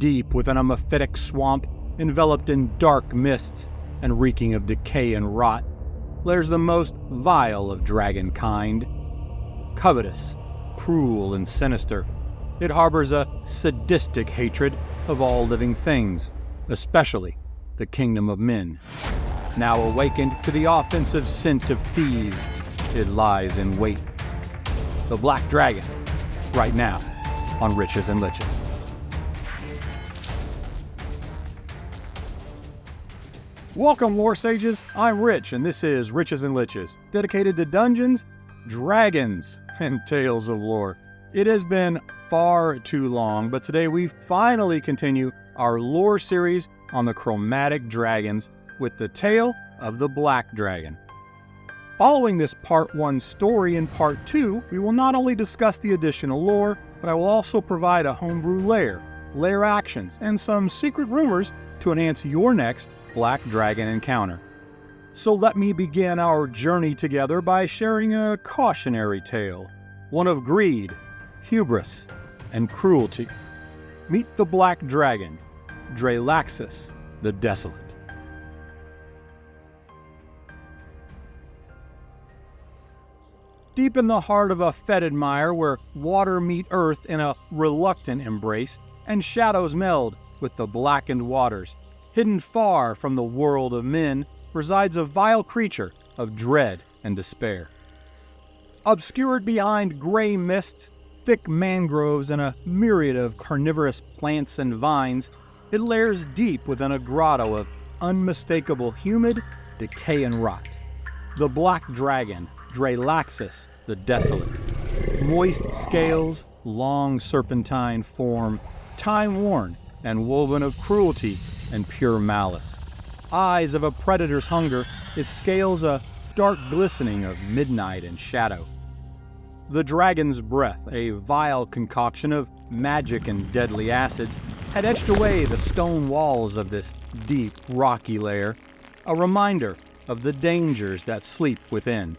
Deep within a mephitic swamp, enveloped in dark mists and reeking of decay and rot, lairs the most vile of dragon kind. Covetous, cruel, and sinister, it harbors a sadistic hatred of all living things, especially the kingdom of men. Now awakened to the offensive scent of thieves, it lies in wait. The Black Dragon, right now on Riches and Liches. Welcome, Lore Sages. I'm Rich, and this is Riches and Liches, dedicated to dungeons, dragons, and tales of lore. It has been far too long, but today we finally continue our lore series on the chromatic dragons with the tale of the Black Dragon. Following this Part 1 story, in Part 2, we will not only discuss the additional lore, but I will also provide a homebrew lair actions, and some secret rumors to enhance your next Black Dragon encounter. So let me begin our journey together by sharing a cautionary tale, one of greed, hubris, and cruelty. Meet the Black Dragon, Dralaxus the Desolate. Deep in the heart of a fetid mire where water meet earth in a reluctant embrace and shadows meld with the blackened waters, hidden far from the world of men, resides a vile creature of dread and despair. Obscured behind gray mists, thick mangroves, and a myriad of carnivorous plants and vines, it lairs deep within a grotto of unmistakable humid decay and rot. The Black Dragon, Dralaxus the Desolate. Moist scales, long serpentine form, time-worn and woven of cruelty and pure malice. Eyes of a predator's hunger, its scales a dark glistening of midnight and shadow. The dragon's breath, a vile concoction of magic and deadly acids, had etched away the stone walls of this deep, rocky lair, a reminder of the dangers that sleep within.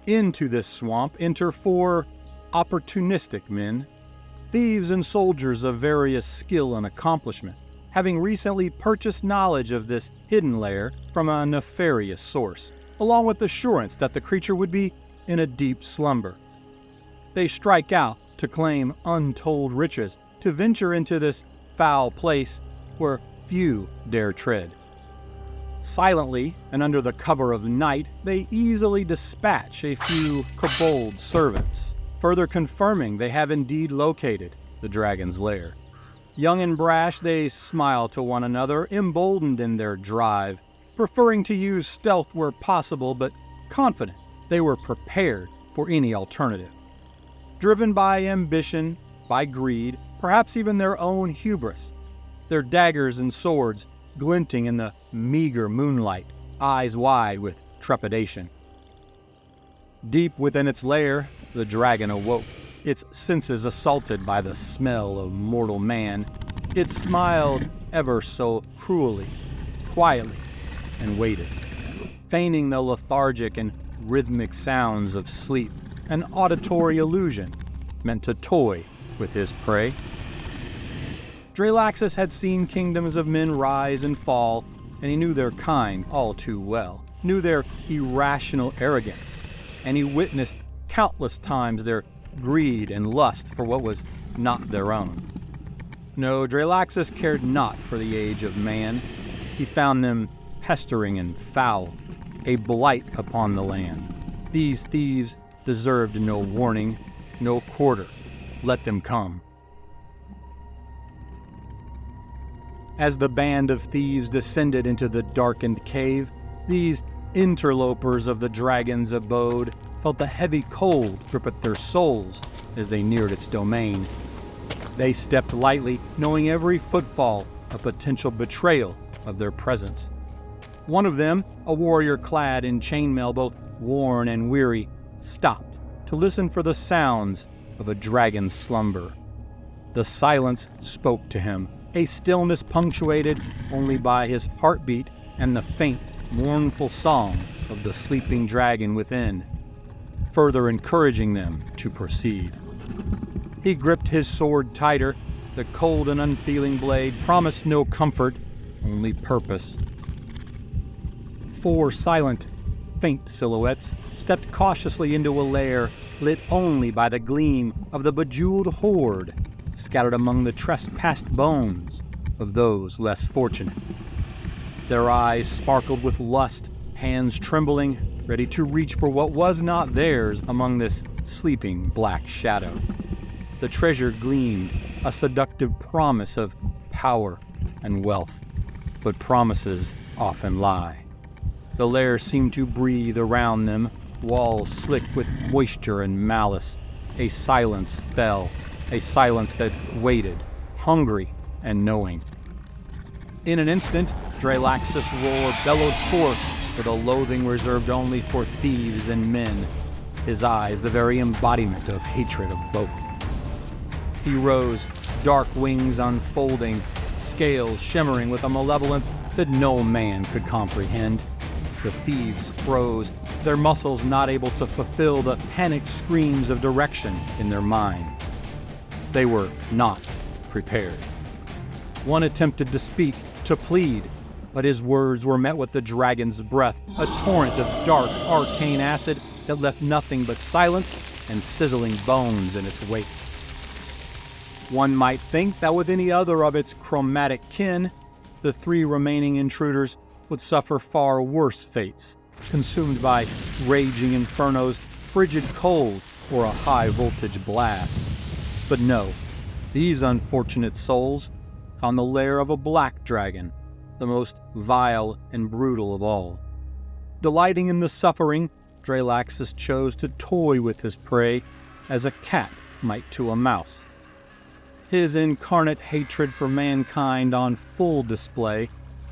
Into this swamp enter 4 opportunistic men, thieves and soldiers of various skill and accomplishment, having recently purchased knowledge of this hidden lair from a nefarious source, along with assurance that the creature would be in a deep slumber. They strike out to claim untold riches, to venture into this foul place where few dare tread. Silently, and under the cover of night, they easily dispatch a few kobold servants, further confirming they have indeed located the dragon's lair. Young and brash, they smile to one another, emboldened in their drive, preferring to use stealth where possible, but confident they were prepared for any alternative. Driven by ambition, by greed, perhaps even their own hubris, their daggers and swords glinting in the meager moonlight, eyes wide with trepidation. Deep within its lair, the dragon awoke, its senses assaulted by the smell of mortal man. It smiled ever so cruelly, quietly, and waited, feigning the lethargic and rhythmic sounds of sleep, an auditory illusion meant to toy with his prey. Dralaxus had seen kingdoms of men rise and fall, and he knew their kind all too well, knew their irrational arrogance, and he witnessed countless times their greed and lust for what was not their own. No, Dralaxus cared not for the age of man. He found them pestering and foul, a blight upon the land. These thieves deserved no warning, no quarter. Let them come. As the band of thieves descended into the darkened cave, these interlopers of the dragon's abode felt the heavy cold grip at their souls as they neared its domain. They stepped lightly, knowing every footfall a potential betrayal of their presence. One of them, a warrior clad in chainmail, both worn and weary, stopped to listen for the sounds of a dragon's slumber. The silence spoke to him, a stillness punctuated only by his heartbeat and the faint, mournful song of the sleeping dragon within, further encouraging them to proceed. He gripped his sword tighter, The cold and unfeeling blade promised no comfort, only purpose. 4 silent, faint silhouettes stepped cautiously into a lair lit only by the gleam of the bejeweled hoard scattered among the trespassed bones of those less fortunate. Their eyes sparkled with lust, hands trembling, ready to reach for what was not theirs among this sleeping black shadow. The treasure gleamed, a seductive promise of power and wealth, but promises often lie. The lair seemed to breathe around them, walls slick with moisture and malice. A silence fell, a silence that waited, hungry and knowing. In an instant, Dralaxus' roar bellowed forth with a loathing reserved only for thieves and men, his eyes the very embodiment of hatred of both. He rose, dark wings unfolding, scales shimmering with a malevolence that no man could comprehend. The thieves froze, their muscles not able to fulfill the panicked screams of direction in their minds. They were not prepared. One attempted to speak, to plead, but his words were met with the dragon's breath, a torrent of dark, arcane acid that left nothing but silence and sizzling bones in its wake. One might think that with any other of its chromatic kin, the 3 remaining intruders would suffer far worse fates, consumed by raging infernos, frigid cold, or a high-voltage blast. But no, these unfortunate souls found the lair of a black dragon, the most vile and brutal of all. Delighting in the suffering, Dralaxus chose to toy with his prey as a cat might to a mouse. His incarnate hatred for mankind on full display,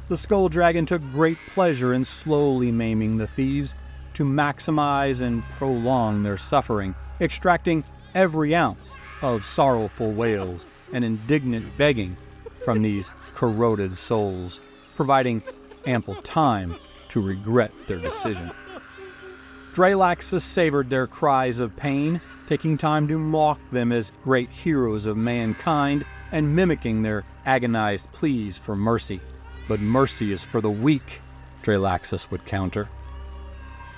the Skull Dragon took great pleasure in slowly maiming the thieves to maximize and prolong their suffering, extracting every ounce of sorrowful wails and indignant begging from these corroded souls, providing ample time to regret their decision. Dralaxus savored their cries of pain, taking time to mock them as great heroes of mankind and mimicking their agonized pleas for mercy. But mercy is for the weak, Dralaxus would counter.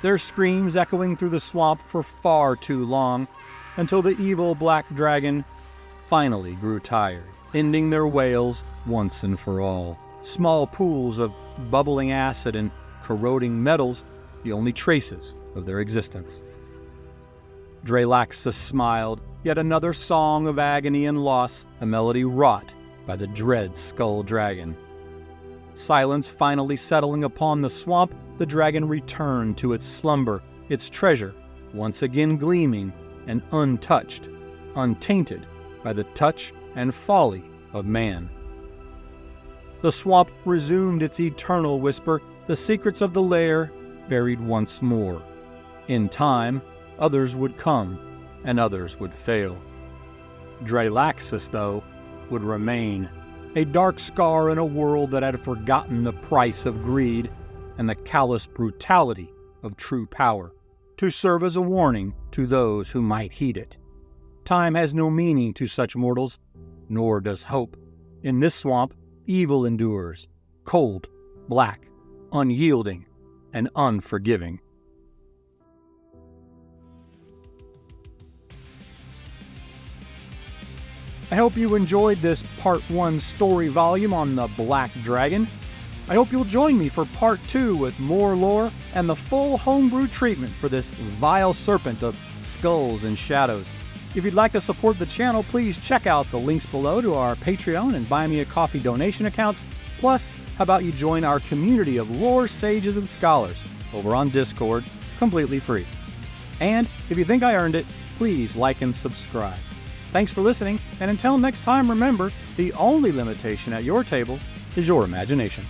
Their screams echoing through the swamp for far too long, until the evil black dragon finally grew tired, ending their wails once and for all. Small pools of bubbling acid and corroding metals, the only traces of their existence. Dralaxus smiled, yet another song of agony and loss, a melody wrought by the dread Skull Dragon. Silence finally settling upon the swamp, the dragon returned to its slumber, its treasure once again gleaming and untouched, untainted by the touch and folly of man. The swamp resumed its eternal whisper, the secrets of the lair buried once more. In time, others would come, and others would fail. Dralaxus, though, would remain, a dark scar in a world that had forgotten the price of greed and the callous brutality of true power, to serve as a warning to those who might heed it. Time has no meaning to such mortals, nor does hope. In this swamp, evil endures, cold, black, unyielding, and unforgiving. I hope you enjoyed this Part 1 story volume on the Black Dragon. I hope you'll join me for Part 2 with more lore and the full homebrew treatment for this vile serpent of skulls and shadows. If you'd like to support the channel, please check out the links below to our Patreon and Buy Me a Coffee donation accounts. Plus, how about you join our community of lore sages and scholars over on Discord, completely free. And if you think I earned it, please like and subscribe. Thanks for listening, and until next time, remember, the only limitation at your table is your imagination.